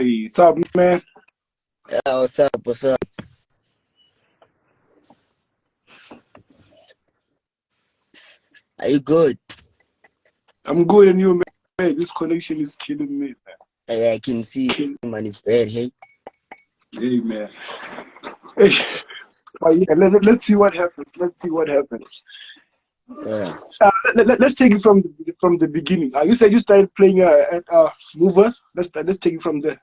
Hey, what's up, man? Yeah, what's up? What's up? Are you good? I'm good, and you, man? This connection is killing me, man. I can see, man, it's bad, hey? Hey, man. Hey, but yeah, let's see what happens. Let's see what happens. Yeah. Let's take it from the beginning. You said you started playing at movers. Let's take it from there.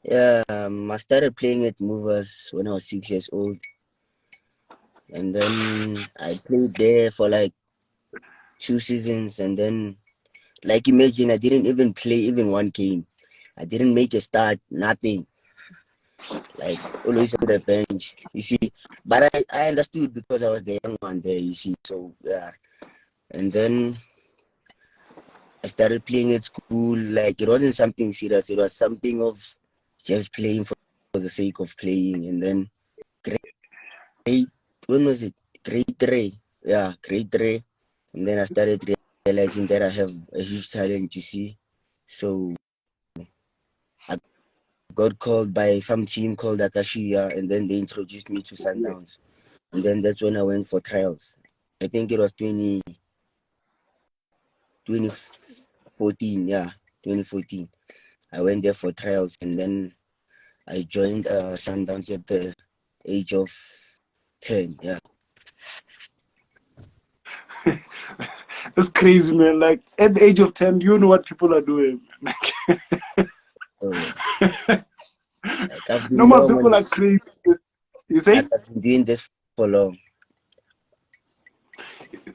Yeah, I started playing at Movers when I was 6 years old. And then I played there for like 2 seasons. And then, like, imagine I didn't even play even one game. I didn't make a start, nothing. Like, always on the bench, you see. But I understood because I was the young one there, you see. So, yeah. And then I started playing at school. Like, it wasn't something serious. It was something of just playing for the sake of playing. And then grade, when was it? Grade 3. Yeah, grade 3. And then I started realizing that I have a huge talent, you see. So I got called by some team called Akashia, and then they introduced me to Sundowns. And then that's when I went for trials. I think it was 2014, yeah, 2014. I went there for trials, and then I joined Sundowns at the age of 10, yeah. That's crazy, man. Like at the age of 10, you know what people are doing, man. So, like I've been Normal long on people are this. crazy. You Like say I've been doing this for long.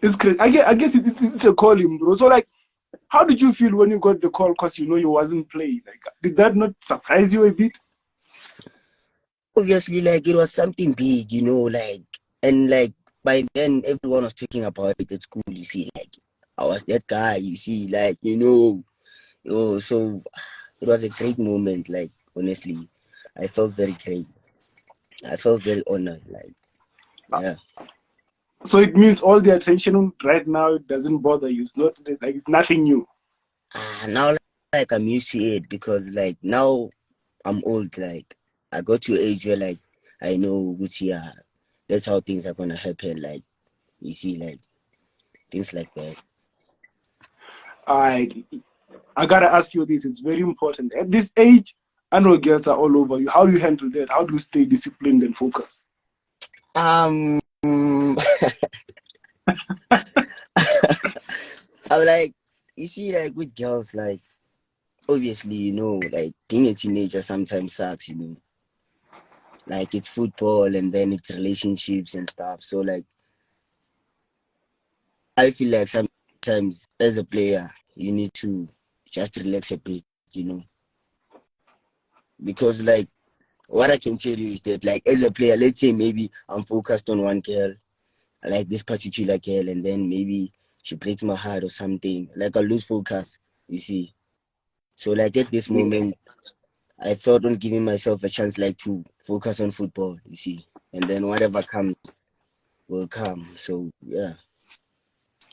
it's crazy. I guess it's a calling, bro. So like, how did you feel when you got the call? Cause you know you wasn't playing. Like, did that not surprise you a bit? Obviously, like it was something big, like, and like by then everyone was talking about it at school. You see, like I was that guy. You see, like so it was a great moment. Like honestly, I felt very great. I felt very honored. Like yeah. So it means all the attention right now doesn't bother you. It's not like it's nothing new. Now like I'm used to it because like now I'm old. Like I got to an age where like I know which yeah, that's how things are gonna happen. Like you see, like things like that. I I gotta ask you this. It's very important. At this age, I know girls are all over you. How do you handle that? How do you stay disciplined and focused? Um, I'm like, you see, like with girls, like obviously, like being a teenager sometimes sucks. Like it's football and then it's relationships and stuff. So like, I feel like sometimes as a player, you need to just relax a bit, because like what I can tell you is that like as a player, let's say maybe I'm focused on one girl, I like this particular girl, and then maybe she breaks my heart or something. Like I lose focus, you see. So like at this Yeah, moment, I thought on giving myself a chance like to focus on football, you see. And then whatever comes will come. So yeah.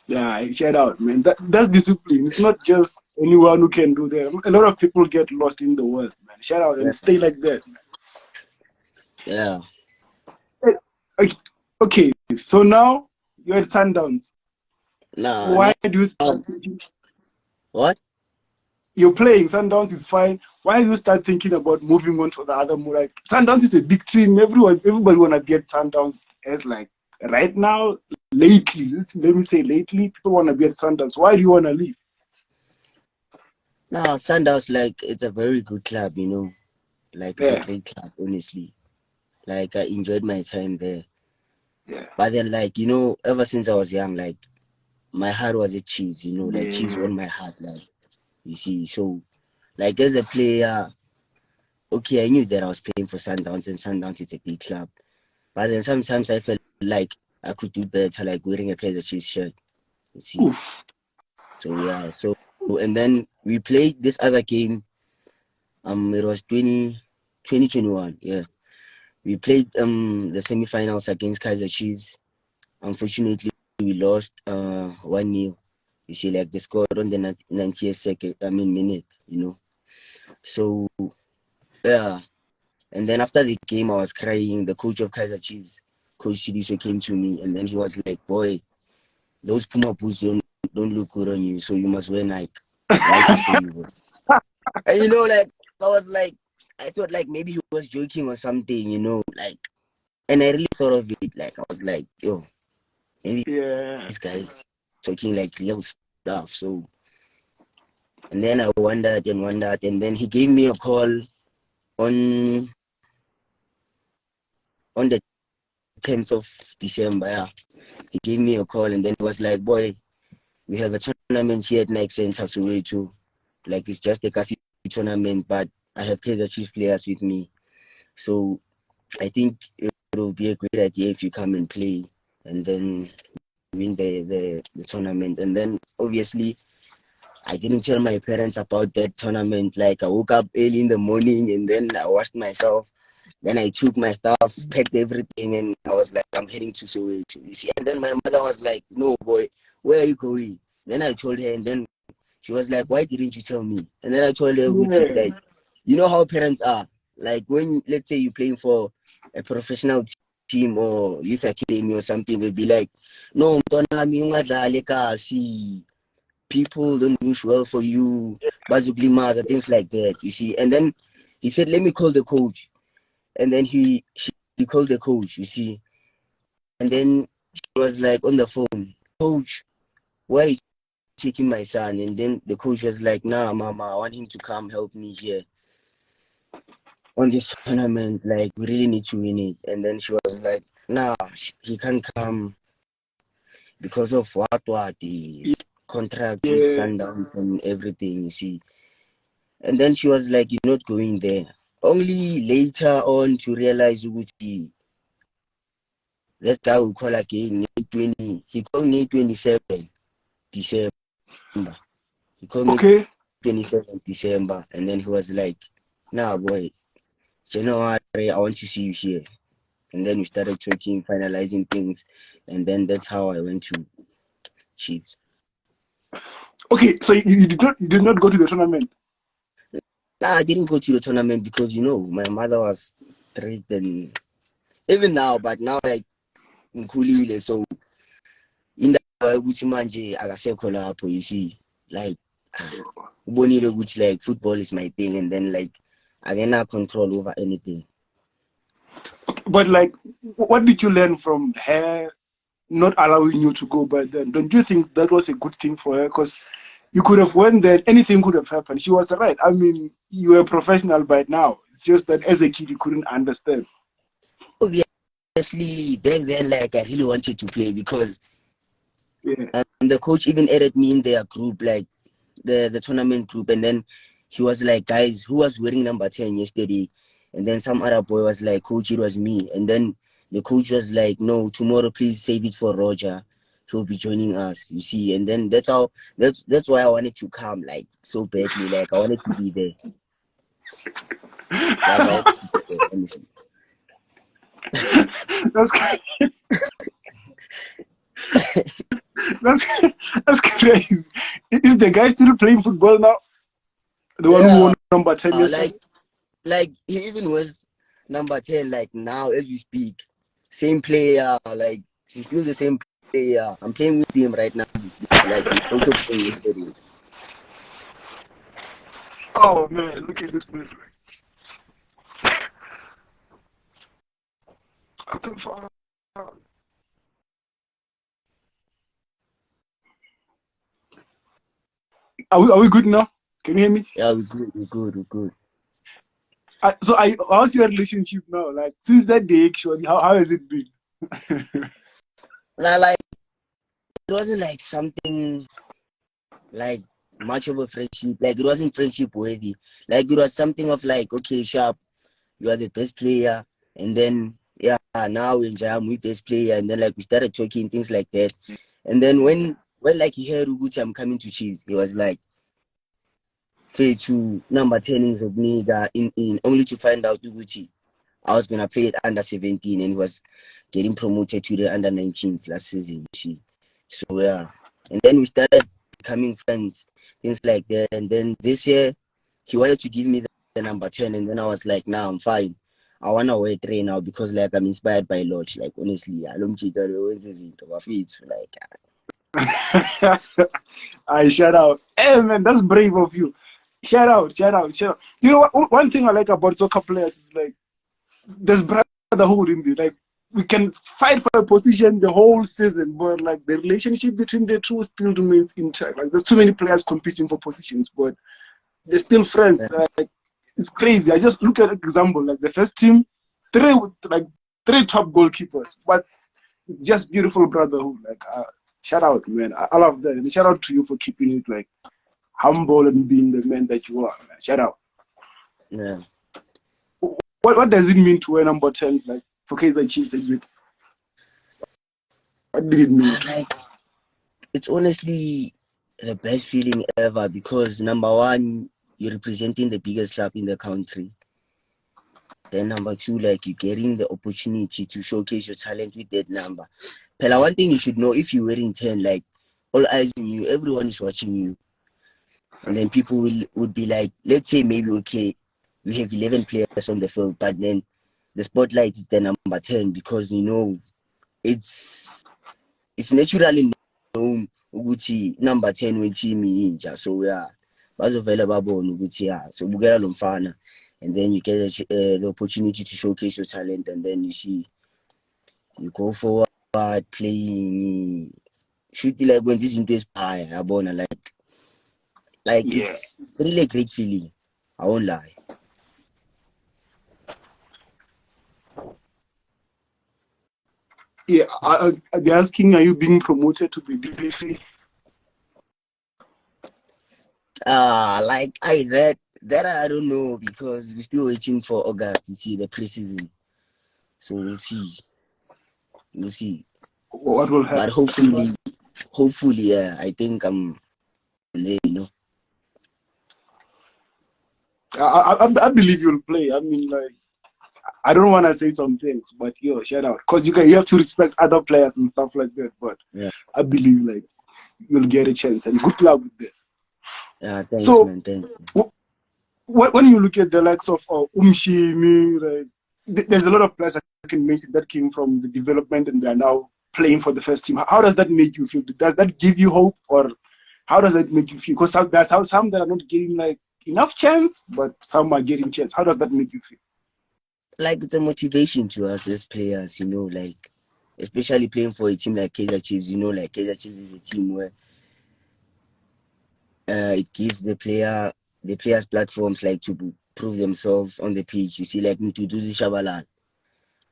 yeah. Shout out, man. That's discipline. It's not just anyone who can do that. A lot of people get lost in the world, man. Shout out Yeah. and stay like that, man. Yeah. Okay, okay, so now you're at Sundowns. No, Why no. do you start thinking What? you're playing Sundowns is fine? Why do you start thinking about moving on to the other more? Like Sundowns is a big team. Everybody wanna get Sundowns as like right now, lately. Let me say lately, people wanna be at Sundowns. Why do you wanna leave? No, Sundowns, like it's a very good club. Like it's a Yeah, great club, honestly. Like I enjoyed my time there. yeah, But then like, ever since I was young, like my heart was at Chiefs, like Chiefs yeah. won my heart, like you see. So like as a player, okay, I knew that I was playing for Sundowns and Sundowns is a big club. But then sometimes I felt like I could do better, like wearing a Kaizer Chiefs shirt. You see. Oof. So yeah, and then we played this other game. It was 2021. Yeah. We played the semi-finals against Kaizer Chiefs. Unfortunately, we lost 1-0. You see, like they scored on the 90th second, minute. So yeah. And then after the game, I was crying. The coach of Kaizer Chiefs, Coach Chidiso, came to me, and then he was like, "Boy, those Puma boots don't look good on you, so you must wear Nike. Nike is for you, bro." And like I was like, I thought like maybe he was joking or something, like. And I really thought of it, like I was like, yo, maybe Yeah. this guy's talking like real stuff. So, and then I wondered, and then he gave me a call on the 10th of December. Yeah. He gave me a call, and then he was like, "Boy, we have a tournament here at Nike Center Soweto. Like it's just a casino tournament, but I have Kaizer Chiefs players with me. So I think it will be a great idea if you come and play, and then win the tournament." And then obviously I didn't tell my parents about that tournament. Like I woke up early in the morning, and then I washed myself. Then I took my stuff, packed everything, and I was like, "I'm heading to Soweto." You see, and then my mother was like, "No, boy, where are you going?" Then I told her, and then she was like, "Why didn't you tell me?" And then I told her, which is Yeah. like, you know how parents are. Like when, let's say, you're playing for a professional team or youth academy or something, they'll be like, "No, mntwana, ungadlali kasi. People don't wish well for you, bazukulimaza," things like that, you see. And then he said, "Let me call the coach." And then he called the coach, you see. And then she was like on the phone, "Coach, why are you taking my son?" And then the coach was like, "Nah, mama, I want him to come help me here on this tournament. Like, we really need to win it." And then she was like, "Nah, he can't come because of what his contract with Yeah. Sundowns and everything, you see." And then she was like, "You're not going there." Only later on to realize Uguti, that guy will call again, he called me 27 December. He called me Okay. 27 December, and then he was like, "Nah, boy, January, I want to see you here." And then we started talking, finalizing things, and then that's how I went to Chiefs. Okay. So you did not go to the tournament. Nah, I didn't go to the tournament because my mother was strict, and even now, but now like ngikhulile, so indawo ukuthi manje akasekho lapho, you see, like ubonile ukuthi like football is my thing, and then like I didn't have control over anything. But like, what did you learn from her not allowing you to go? But then, don't you think that was a good thing for her? Because you could have went there, anything could have happened. She was right. I mean, you were a professional by now. It's just that as a kid, you couldn't understand. Obviously, back then, like I really wanted to play because Yeah. the coach even added me in their group, like the tournament group, and then he was like, "Guys, who was wearing number 10 yesterday?" And then some other boy was like, "Coach, it was me." And then the coach was like, "No, tomorrow please save it for Roger. He'll be joining us." You see, and then that's why I wanted to come like so badly. Like I wanted to be there. Like I wanted to be there, honestly. That's that's that's crazy. Is the guy still playing football now? The one who Yeah, won number 10 yesterday? like he even was number 10. Like now, as we speak, same player. Like he's still the same player. I'm playing with him right now. Like he's also playing yesterday. Oh man, look at this man. What the fuck? Are we good now? Can you hear me? Yeah, we're good. How's your relationship now? Like since that day, actually, how has it been? Now, like it wasn't like something like much of a friendship. Like it wasn't friendship worthy. Like it was something of like, okay, sharp, you are the best player, and then yeah, now in Jam we best player, and then like we started talking things like that, and then when like he heard Uguti I'm coming to Chiefs, he was like, "Fetu number 10 in Zobniga in only to find out Uguti I was gonna play at under 17 and he was getting promoted to the under 19s last season, you see." So yeah. And then we started becoming friends, things like that. And then this year he wanted to give me the number 10, and then I was like, nah, I'm fine. I wanna wear 3 now because like I'm inspired by Lodge. Like honestly, I don't cheat like I shout out. Hey man, that's brave of you. Shout out, shout out, shout out. You know what? One thing I like about soccer players is like there's brotherhood in there. Like we can fight for a position the whole season, but like the relationship between the two still remains intact. Like there's too many players competing for positions, but they're still friends. Like it's crazy. I just look at an example, like the first team, three top goalkeepers, but it's just beautiful brotherhood. Like shout out, man. I love that, and shout out to you for keeping it like humble and being the man that you are. Man. Shout out. yeah. What does it mean to wear number 10? Like for Kaizer Chiefs exit? What did it mean? Like, it's honestly the best feeling ever because number one, you're representing the biggest club in the country. Then number two, like you're getting the opportunity to showcase your talent with that number. Pella, one thing you should know, if you're wearing 10, like all eyes on you, everyone is watching you. And then people would be like, let's say maybe, okay, we have 11 players on the field, but then the spotlight is the number 10 because, you know, it's naturally known ukuthi number 10 we-team inja. So yeah, bazovela babone ukuthi yeah, so bukela lo mfana, and then you get the opportunity to showcase your talent, and then you go forward playing, should be like when this into is high, yabona, like Yeah. it's really a great feeling. I won't lie. Yeah, they're asking, are you being promoted to the BBC? Like that I don't know because we're still waiting for August to see the preseason. So we'll see. What will happen? But hopefully, yeah, I think I'm there, you know. I believe you'll play. I mean, like, I don't want to say some things, but yo, shout out, cause you have to respect other players and stuff like that. But Yeah. I believe like you'll get a chance, and good luck with that. Yeah, thanks, So, man. Thanks. When you look at the likes of Umshimi, like, there's a lot of players I can mention that came from the development and they're now playing for the first team. How does that make you feel? Does that give you hope, or how does that make you feel? Because there's some that are not getting like enough chance, but some are getting chance. How does that make you feel? Like it's a motivation to us as players, you know, like especially playing for a team like Kaizer Chiefs. You know, like Kaizer Chiefs is a team where it gives the players platforms like to prove themselves on the pitch. You see, like Mthokozisi,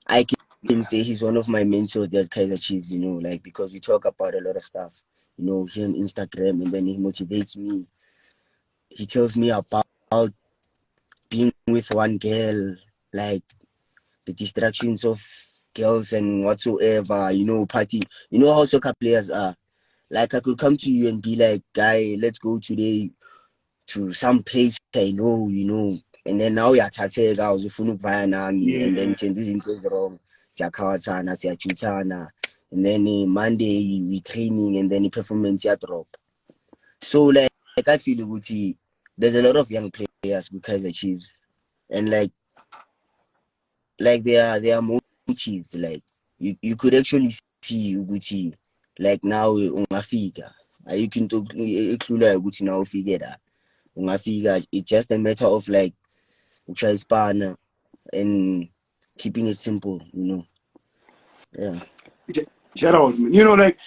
I can say he's one of my mentors at Kaizer Chiefs, you know, like because we talk about a lot of stuff, you know, here on Instagram, and then he motivates me. He tells me about being with one girl, like the distractions of girls and whatsoever, you know, party. You know how soccer players are. Like I could come to you and be like, guy, let's go today to some place I know, you know. And then now you're Tatega, I was via Nami, and then since this goes wrong, Siakawatana, Siachutana, and then Monday we training, and then the performance drop. So like I feel Uguti, there's a lot of young players with Kaizer Chiefs, and like they are more Chiefs. Like you could actually see Uguti, like now ungafika. You can talk exclude Uguti now figure that. Ungafika. It's just a matter of like try span and keeping it simple, you know. Yeah. Shout out, man. You know, like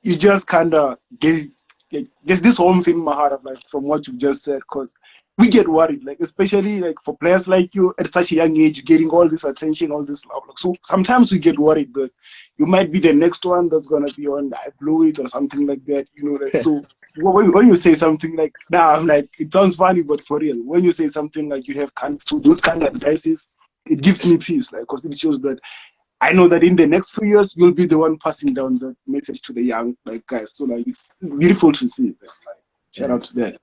you just kind of there's this home thing in my heart of like from what you've just said, because we get worried, like especially like for players like you at such a young age, getting all this attention, all this love. Like, so sometimes we get worried that you might be the next one that's gonna be on I blew it or something like that. You know, like, so when you say something like nah, I'm like it sounds funny, but for real, when you say something like you have so those kind of advices, it gives me peace, like because it shows that I know that in the next few years you'll be the one passing down the message to the young like guys. So like it's beautiful to see. Like, shout out to that.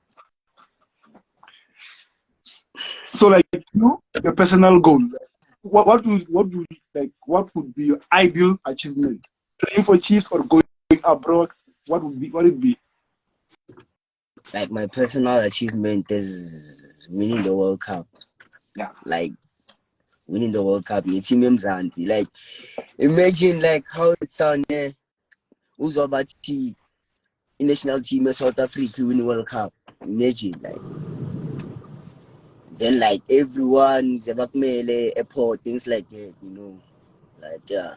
So like the personal goal. Like, what would be your ideal achievement? Playing for Chiefs or going abroad? What would it be? like my personal achievement is winning the World Cup. Yeah. Like winning the World Cup, team Mzansi. Like imagine like how it sounds. Uzobati national team of South Africa win World Cup. Imagine like then like everyone Zebakmele airport things like that. Like yeah.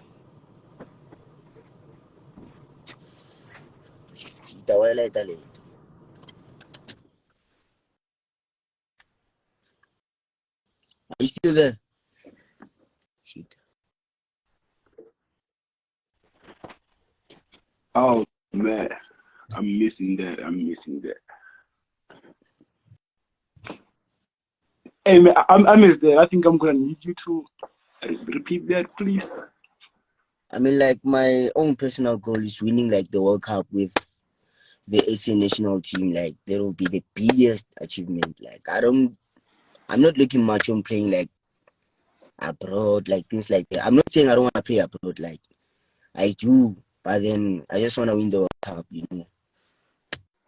Are you still there? Shit. Oh man, I'm missing that. Hey man, I missed that. I think I'm gonna need you to repeat that, please. I mean, like my own personal goal is winning like the World Cup with the SA national team. Like that will be the biggest achievement. Like I'm not looking much on playing like abroad, like things like that. I'm not saying I don't want to play abroad. Like I do, but then I just want to win the World Cup.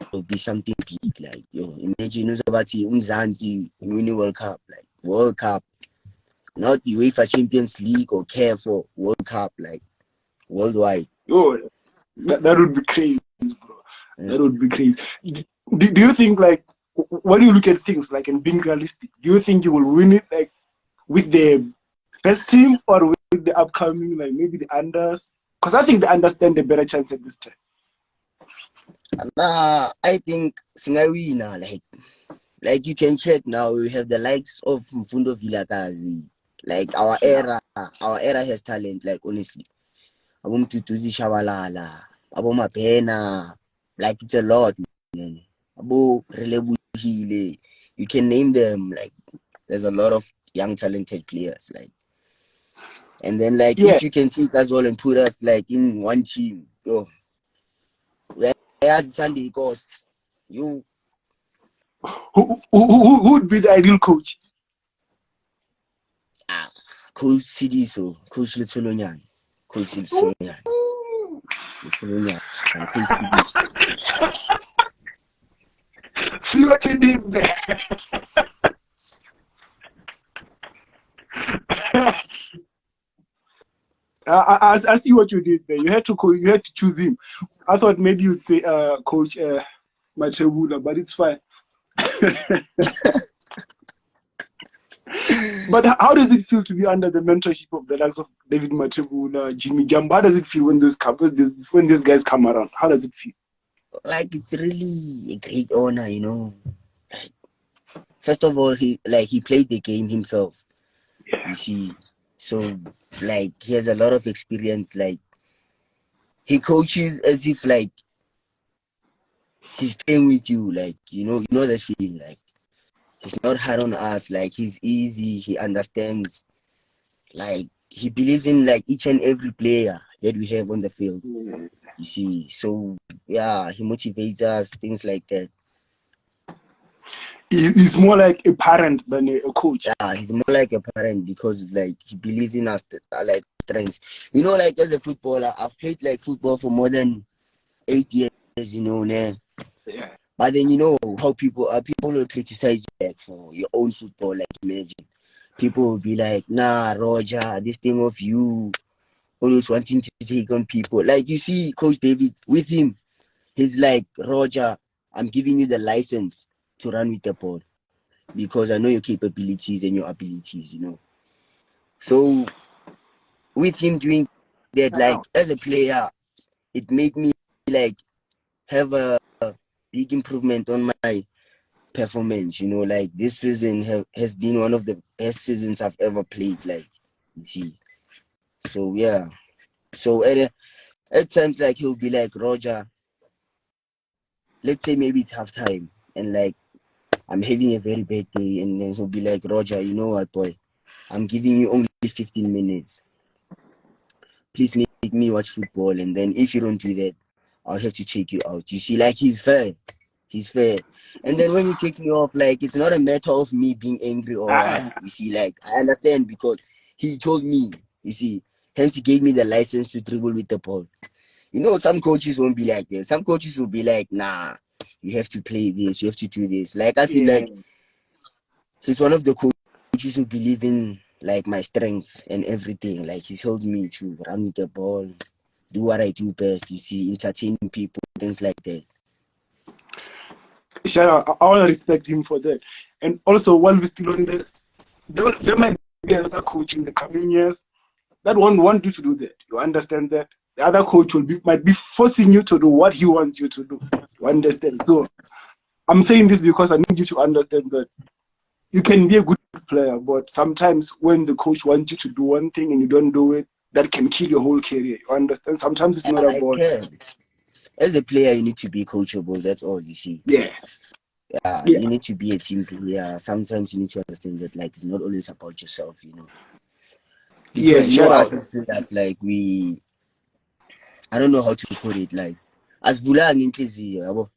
It'll be something big. Like imagine Uzabati Umzanti winning World Cup, like World Cup, not UEFA Champions League or CAF for World Cup, like worldwide. Oh, that would be crazy, bro. Yeah. That would be crazy. Do you think like when you look at things like and being realistic, do you think you will win it like with the first team or with the upcoming like maybe the unders? Because I think the unders stand a better chance at this time. I think Singawina, like you can check now. We have the likes of Mthokozisi. Like our era has talent. Like honestly, Mthokozisi Shabalala, Mapena, like it's a lot, man. Relebuhile, you can name them. Like there's a lot of young talented players. Like, and then like if you can take us all and put us like in one team, where's Sunday goes, you. Who would be the ideal coach? Coach Sidiso, Coach Litsolonyan, Coach Litsolonyan, Coach Sidiso. See what you did there. I see what you did there. You had to choose him. I thought maybe you'd say Coach Machebula, but it's fine. But how does it feel to be under the mentorship of the likes of David Machebula, Jimmy Jamba? How does it feel when these guys come around? How does it feel? Like it's really a great honor, Like, first of all, he played the game himself. Yeah. You see, so like he has a lot of experience. Like he coaches as if like he's playing with you. Like you know the feeling. Like he's not hard on us. Like he's easy. He understands. Like he believes in like each and every player that we have on the field. Yeah. You see, so yeah, he motivates us, things like that. He's more like a parent than a coach. Yeah, he's more like a parent because like he believes in us, like strengths. Like as a footballer, I've played like football for more than 8 years. Yeah. But then how people will criticize you like, for your own football. Like imagine people will be like, nah, Roger, this thing of you always wanting to take on people. Like you see, Coach David with him, he's like, Roger, I'm giving you the license to run with the ball because I know your capabilities and your abilities. So with him doing that, like as a player, it made me like have a big improvement on my performance. Like this season has been one of the best seasons I've ever played. Like, you see, so yeah. So at times, like he'll be like, Roger, let's say maybe it's halftime, and like I'm having a very bad day, and then he'll be like, Roger, you know what, boy, I'm giving you only 15 minutes. Please make me watch football, and then if you don't do that, I'll have to take you out. You see, like he's fair. And then when he takes me off, like it's not a matter of me being angry or what. You see, like I understand because he told me, you see, hence he gave me the license to dribble with the ball. Some coaches won't be like that. Some coaches will be like, nah, you have to play this, you have to do this. Like I feel Yeah. like he's one of the coaches who believe in like my strengths and everything. Like he told me to run with the ball, do what I do best, you see, entertain people, things like that. Shout out. I want to respect him for that. And also, while we're still on that, there might be another coach in the coming years that won't want you to do that. You understand that? The other coach might be forcing you to do what he wants you to do. You understand? So I'm saying this because I need you to understand that you can be a good player, but sometimes when the coach wants you to do one thing and you don't do it, that can kill your whole career. You understand? Sometimes it's not about. As a player, you need to be coachable. That's all, you see. Yeah. You need to be a team player. Sometimes you need to understand that, like, it's not always about yourself, you know. Because you know, us as players, like, I don't know how to put it, like, as vula nginhliziyo, yabo.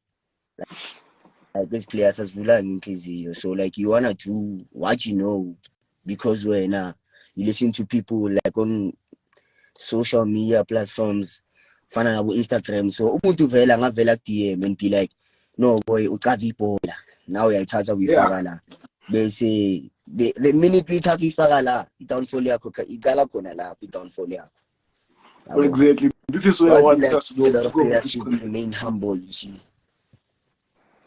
Like, these players as vula nginhliziyo. So, like, you wanna do what you know, because when you listen to people like on social media platforms, fana nabo Instagram. So, umuntu vela ngavela DM and be like, no boy, uqava ibhola. Now uyayithatha uyifaka la. Bese the minute uyithatha uyifaka la, i-downfall yakho iqala khona lapho i-downfall yakho. Exactly. This is where I want us to go. Players should remain humble, you see.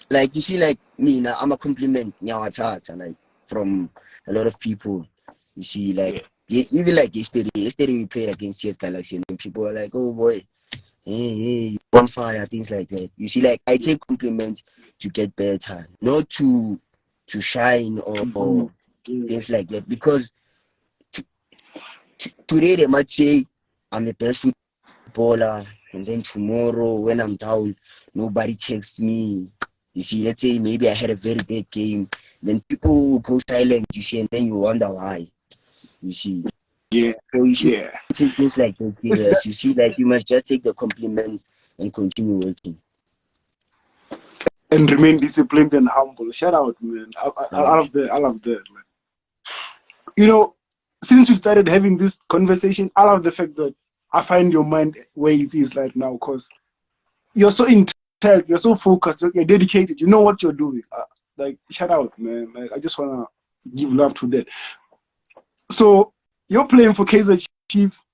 Like you see, like me, I'm a compliment nyawathatha, like from a lot of people. You see, like even like yesterday we played against CS Galaxy and people were like, oh boy, hey, on fire, things like that. You see, like I take compliments to get better, not to shine or things like that. Because today they might say I'm the best footballer, and then tomorrow when I'm down, nobody checks me. You see, let's say maybe I had a very bad game, then people will go silent, you see, and then you wonder why. You see. Yeah. So you should take things like that serious. You see, like you must just take the compliment and continue working. And remain disciplined and humble. Shout out, man. I love that. I love that, man. You know, since we started having this conversation, I love the fact that I find your mind where it is right now, because you're so intact, you're so focused, you're dedicated, you know what you're doing. Like, shout out, man. Like, I just want to give love to that. So, you're playing for Kaizer Chiefs.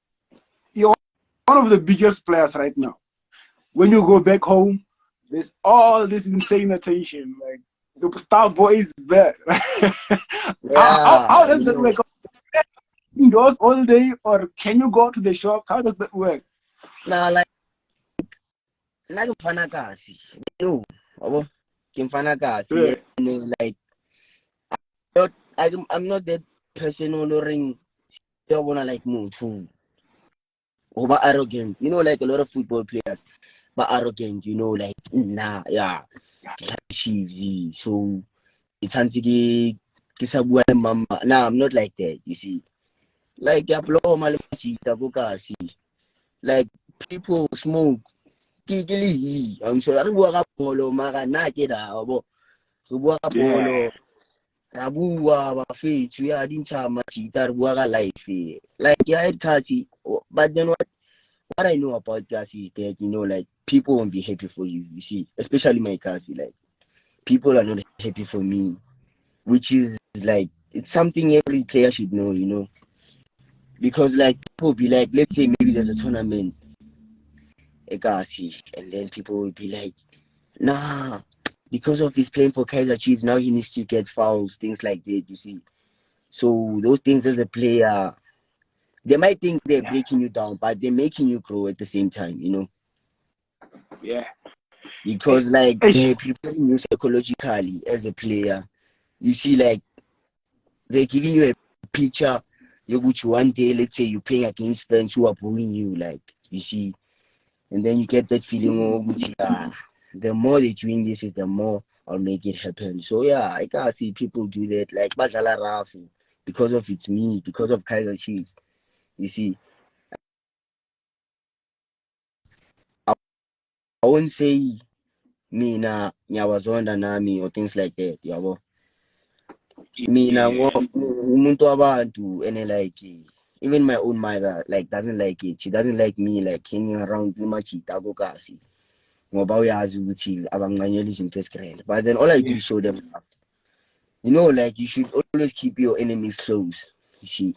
You're one of the biggest players right now. When you go back home, there's all this insane attention. Like, the star boy is back. How does that work? Indoors all day, or can you go to the shops? How does that work? Nah, like Mthokozisi, you know, Mthokozisi, you know, like I'm not that person who ring. Don't wanna like move too, over arrogant. You know, like a lot of football players, but arrogant. You know, like nah, yeah, cheesy. So it's anti mama. Nah, I'm not like that. You see, like like people smoke. I'm sure I bua ka polo mara na ke da bo re bua ka polo ra bua ba fethu ya dintsha matshita re bua ka life like yeah it catchy. But then what I know about Kasi is that, you know, like people won't be happy for you see, especially my Kasi, like people are not happy for me, which is like it's something every player should know, you know, because like people be like, let's say maybe there's a tournament and then people will be like, nah, because of his playing for Kaizer Chiefs, now he needs to get fouls, things like that, you see. So those things as a player, they might think they're breaking you down, but they're making you grow at the same time, you know. Yeah. Because like they're preparing you psychologically as a player. You see, like they're giving you a picture, which one day, let's say you're playing against friends who are bullying you, like you see. And then you get that feeling of the more they're doing this, the more I'll make it happen. So yeah, I can't see people do that. Like Badala Rafi, because of it's me, because of Kaizer Chiefs. You see, I won't say me na nyawazonda nami or things like that. Yabo. Me na umuntu abantu and like even my own mother like doesn't like it. She doesn't like me like hanging around kasi. ngoba uyazi ukuthi abancanyela izinto ezigrand. But then all I do is show them love. You know, like you should always keep your enemies close. You see,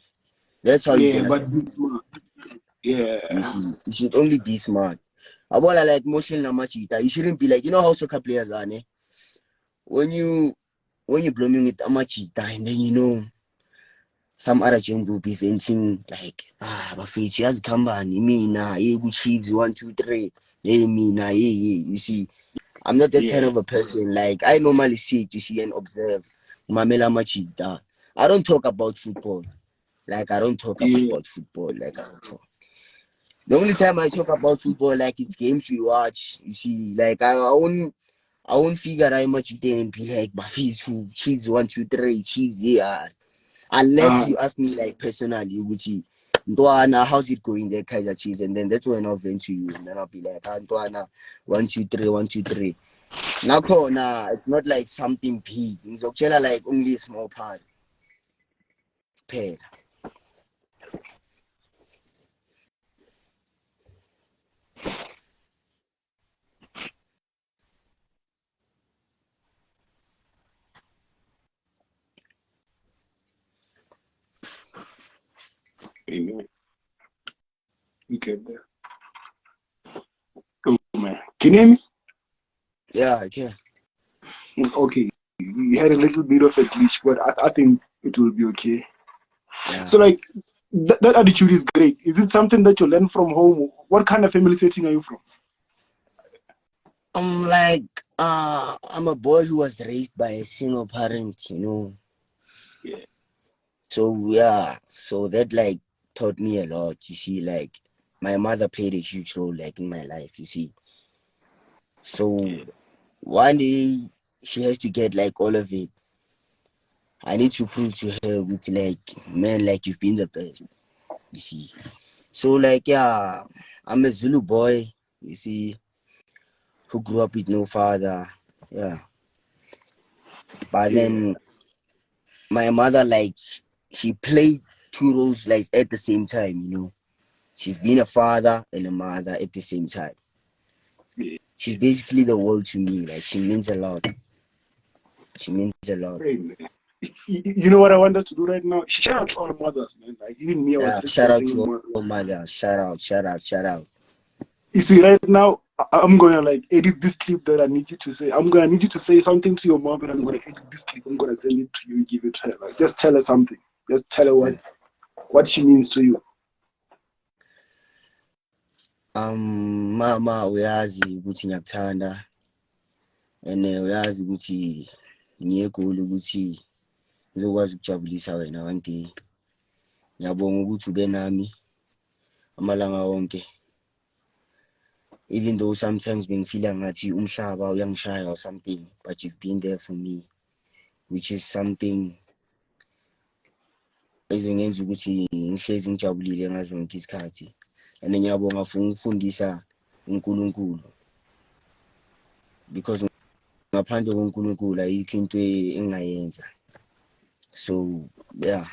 that's how you're gonna be smart. Yeah. You see, you should only be smart. I wanna like motion namachita. You shouldn't be like, you know how soccer players are, ne? When you blooming with amachita and then you know some other gent will be venting like, Bafechi has come on, me nah, good Chiefs 1, 2, 3. Hey me nah, yeah. You see, I'm not that kind of a person. Like I normally sit, you see, and observe. Mamela machita. I don't talk about football. Like I don't talk about football. Like I don't talk. The only time I talk about football, like it's games we watch. You see, like I won't figure out much it and be like, Bafi, Chiefs 1, 2, 3, Chiefs, yeah. Unless you ask me like personally, Gucci, Ntoana, how's it going there, Kaizer Chiefs? And then that's when I'll vent to you, and then I'll be like, Ntoana, 1, 2, 3, 1, 2, 3. Now, it's not like something big. It's actually like only a small part. Paid. Amen. Okay. Oh man, can you hear me? Yeah, I can. Okay, you had a little bit of a glitch, but I think it will be okay. Yeah. So like that attitude is great. Is it something that you learn from home? What kind of family setting are you from? I'm like, I'm a boy who was raised by a single parent, you know. Yeah. So that like taught me a lot. You see, like my mother played a huge role like in my life. You see, so one day she has to get like all of it. I need to prove to her with like, man, like you've been the best. You see, so like I'm a Zulu boy. You see, who grew up with no father. Yeah, but then my mother like she played two roles like at the same time. You know, she's been a father and a mother at the same time. She's basically the world to me. Like she means a lot. She means a lot. Amen. You know what I want us to do right now? Shout out to all the mothers, man. Like even me, I was Shout out single to mother. all mothers. Shout out. You see, right now, I'm gonna like edit this clip that I need you to say. I'm gonna need you to say something to your mom, and I'm gonna edit this clip. I'm gonna send it to you, give it to her. Like, just tell her something. Just tell her what she means to you. Mama uyazi ukuthi ngiyakuthanda and uyazi ukuthi ngiyegoli ukuthi ngizokwazi ukujabulisa wena one day. Ngiyabonga ukuthi ube nami amalanga wonke. Even though sometimes bengifeel ngathi umhlaba uyangishaya or something, but you've been there for me, which is something ezongenza ukuthi ngihlezi ngijabulile ngazo zonke isikhathi. And ngiyabonga for ukufundisa uNkulunkulu, because ngaphandle koNkulunkulu ayikho into engayenza. So yeah,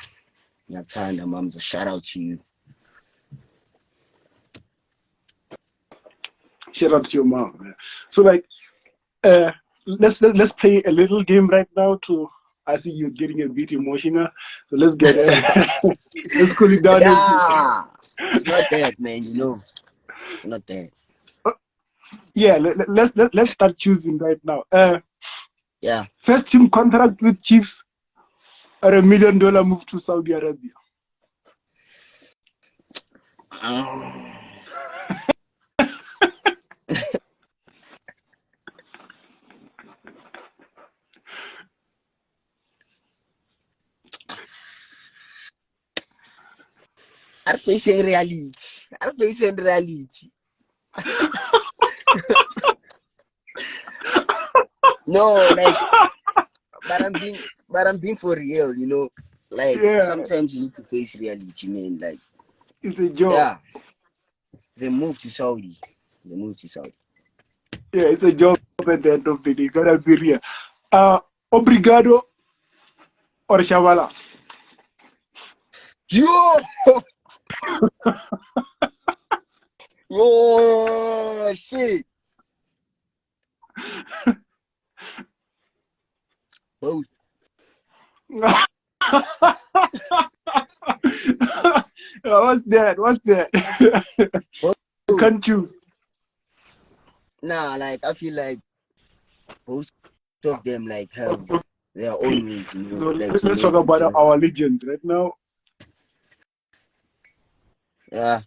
ngiyakuthanda mama, so shout out to you. Shout out to your mom, man. So like, let's play a little game right now. I see you're getting a bit emotional, so let's get let's cool it down. Yeah, it's not that, man. You know, it's not that. Yeah, let's start choosing right now. Yeah. First team contract with Chiefs or $1 million move to Saudi Arabia. I'm facing reality. No, like, but I'm being for real, you know. Like sometimes you need to face reality, man. Like it's a job. Yeah. They moved to Saudi. Yeah, it's a job at the end of the day. Gotta be real. Obrigado or Shavala? Yo, shit. Both. What's that? What's that? Both. You can't choose. Nah, like I feel like both of them like have their own ways, you know, So like to let's talk make the about game. our legend right now. Yeah.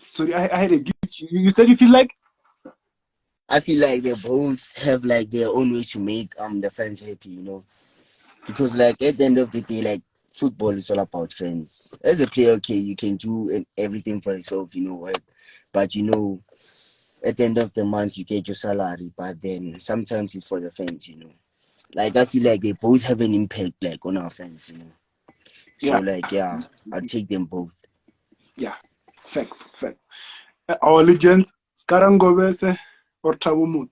Sorry, I had a glitch. You said you feel like? I feel like they both have like their own way to make the fans happy, you know. Because like at the end of the day, like football is all about fans. As a player, okay, you can do everything for yourself, you know, right? But you know, at the end of the month you get your salary, but then sometimes it's for the fans, you know. Like I feel like they both have an impact like on our fans, you know. So Yeah, like yeah, I'll take them both. yeah. Facts, facts. Our legends, Skarangobese or Tabu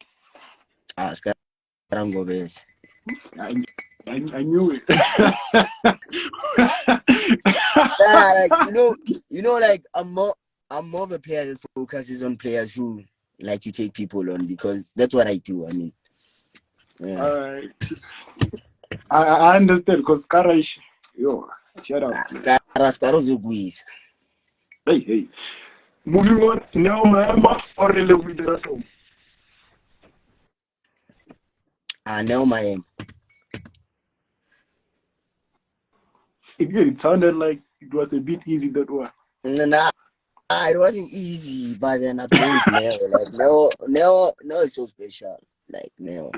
Ah, Skarang Gomez. I, I knew it. Yeah, like like I'm more of a player that focuses on players who like to take people on because that's what I do. I mean, yeah. I understand because Karash, yo, shout out. Skaro Zugwis. Hey, hey. Moving on, now Mama or Releviderato. I know my aim. It sounded like it was a bit easy that one. Nah, it wasn't easy, but then I'd go with Neo. Like Neo is so special. Like Neo.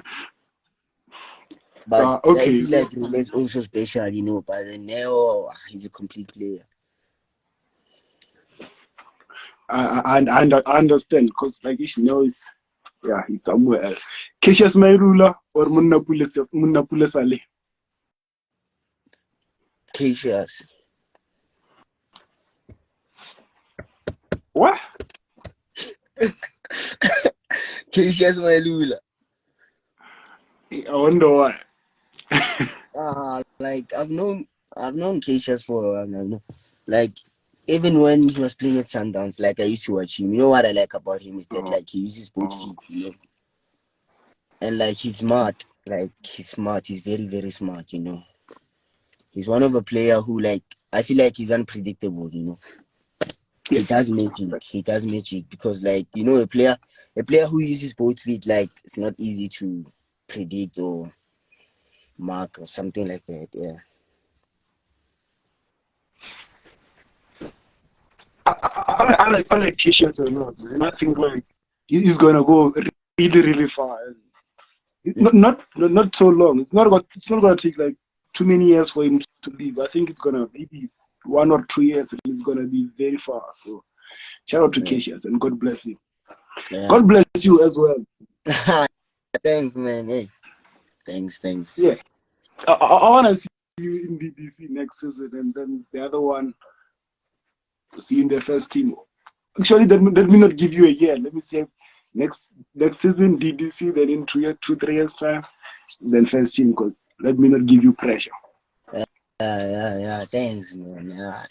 But I Okay, feel like Rule's also special, you know, but then Neo, he's a complete player. I understand because like you know is yeah he's somewhere else. Cassius Mairula or Munapule Saleh. Cassius. What? Cassius Malula. I wonder why. Like I've known Cassius for a while now. No? Like even when he was playing at Sundowns, like I used to watch him. You know what I like about him is that like he uses both feet, you know, and like he's smart. Like he's smart. He's very very smart. You know, he's one of a player who like I feel like he's unpredictable. You know, he Yes. does magic. He does magic because like you know a player who uses both feet like it's not easy to predict or mark or something like that. Yeah. I like Cassius a lot, man. I think like he's gonna go really really far. Not so long. It's not gonna take like too many years for him to leave. I think it's gonna maybe 1 or 2 years and he's gonna be very far. So shout out to Yeah. Cassius and God bless him. Yeah. God bless you as well. Thanks, man. Hey, thanks. Yeah. I wanna see you in DDC next season and then the other one see you in the first team. Actually let me not give you a year. Let me say next season DDC, then in 2 3 years time, then first team because let me not give you pressure. Yeah. Thanks, man. Yeah.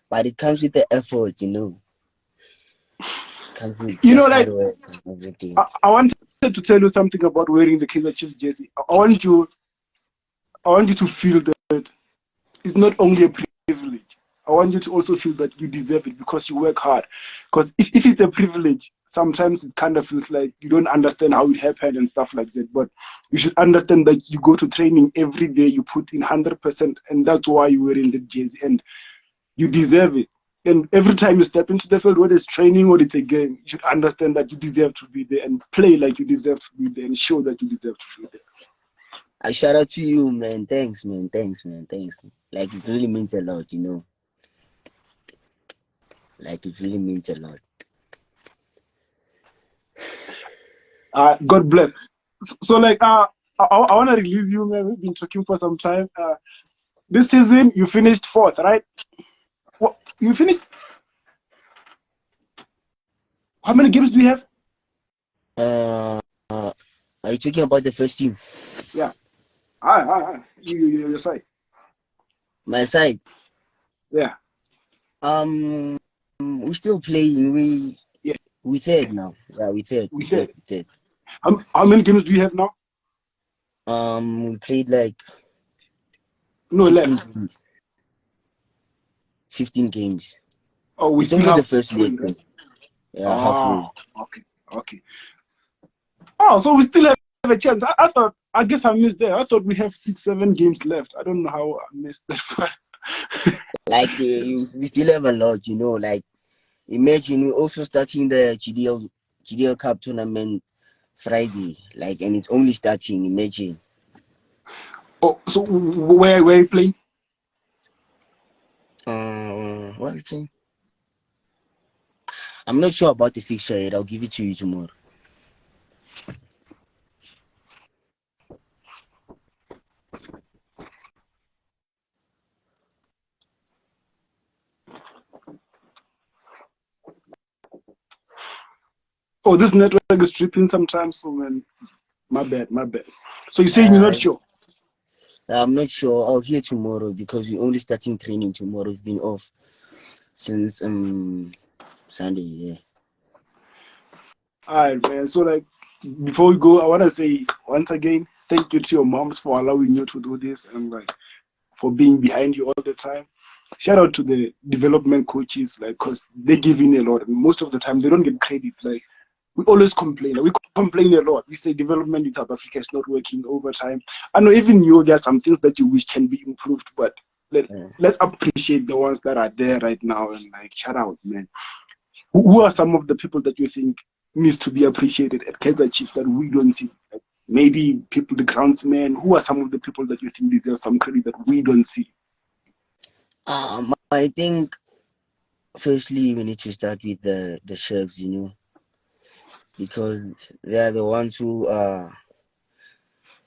But it comes with the effort, you know. It comes with You the know, hard like work and everything. I wanted to tell you something about wearing the Kaizer Chiefs jersey. I want you to feel that it's not only a privilege. I want you to also feel that you deserve it because you work hard. Because if it's a privilege, sometimes it kind of feels like you don't understand how it happened and stuff like that. But you should understand that you go to training every day, you put in 100%, and that's why you're wearing the jersey, and you deserve it. And every time you step into the field, whether it's training or it's a game, you should understand that you deserve to be there and play like you deserve to be there and show that you deserve to be there. I shout out to you, man. Thanks, man. Thanks. Like it really means a lot, you know. Like it really means a lot. God bless. So like, I want to release you, man. We've been talking for some time. This season, you finished fourth, right? What, you finished? How many games do you have? Uh, are you talking about the first team? Yeah. Your side. My side. Yeah. We're still playing. Yeah. We third now. Yeah, we third. We We third. third. We third. How many games do you have now? We played like No, 15 left. games. 15 games. Oh, we It's still only the have first leg, right? though. Yeah, halfway. Oh, okay, okay. Oh, so we still have a chance. I thought, I guess I missed that. I thought we have 6, 7 games left. I don't know how I missed that part. Like we still have a lot, Like imagine we're also starting the GDL Cup tournament Friday. Like, and it's only starting. Imagine. Oh, so where are you playing? What are we playing? I'm not sure about the fixture yet. I'll give it to you tomorrow. Oh, this network is tripping sometimes. So man, my bad, my bad. So you're saying you're Uh, not sure? I'm not sure. I'll hear tomorrow because we're only starting training tomorrow. We've been off since Sunday. Yeah. All right, man. So like, before we go, I want to say once again, thank you to your moms for allowing you to do this and like for being behind you all the time. Shout out to the development coaches, like, cause they give in a lot. And most of the time, they don't get credit. Like, we always complain. Like, we complain a lot. We say development in South Africa is not working over time. I know even you, there are some things that you wish can be improved, but let's appreciate the ones that are there right now and like shout out, man. Who are some of the people that you think needs to be appreciated at Kaizer Chiefs that we don't see? Like, maybe people, the groundsmen. Who are some of the people that you think deserve some credit that we don't see? I think firstly we need to start with the chefs, because they are the ones who are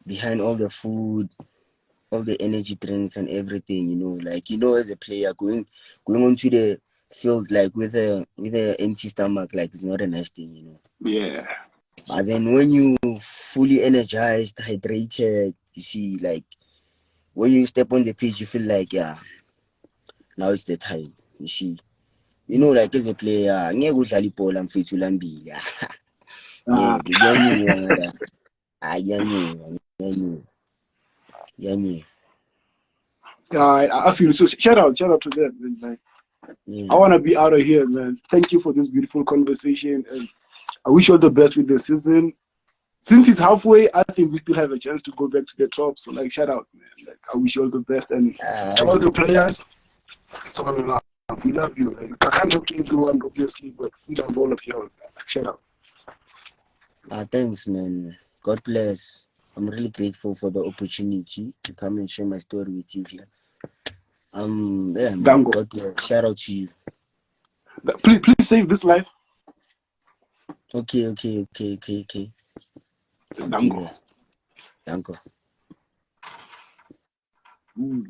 behind all the food, all the energy drinks and everything. Like as a player going onto the field like with a empty stomach, like it's not a nice thing. Yeah. But then when you fully energized, hydrated, you see, like when you step on the pitch, you feel like, yeah, now it's the time. You see, like as a player, ngeke udlale ibhola mfethu ulambile. Ah. Ngeke kuyanyuka ngoba kuyanyuka. I feel so. Shout out to them, man. Like, I Yeah. want to be out of here, man. Thank you for this beautiful conversation, and I wish you all the best with the season. Since it's halfway, I think we still have a chance to go back to the top. So, like, shout out, man. Like, I wish you all the best, and to all the players, it's all love. We love you. Like, I can't talk to everyone, obviously, but we love all of you all. Shout out. Thanks, man. God bless. I'm really grateful for the opportunity to come and share my story with you here. Yeah, man. Dango. God bless. Shout out to you. Please save this life. Okay. Dango. Dango. Mm.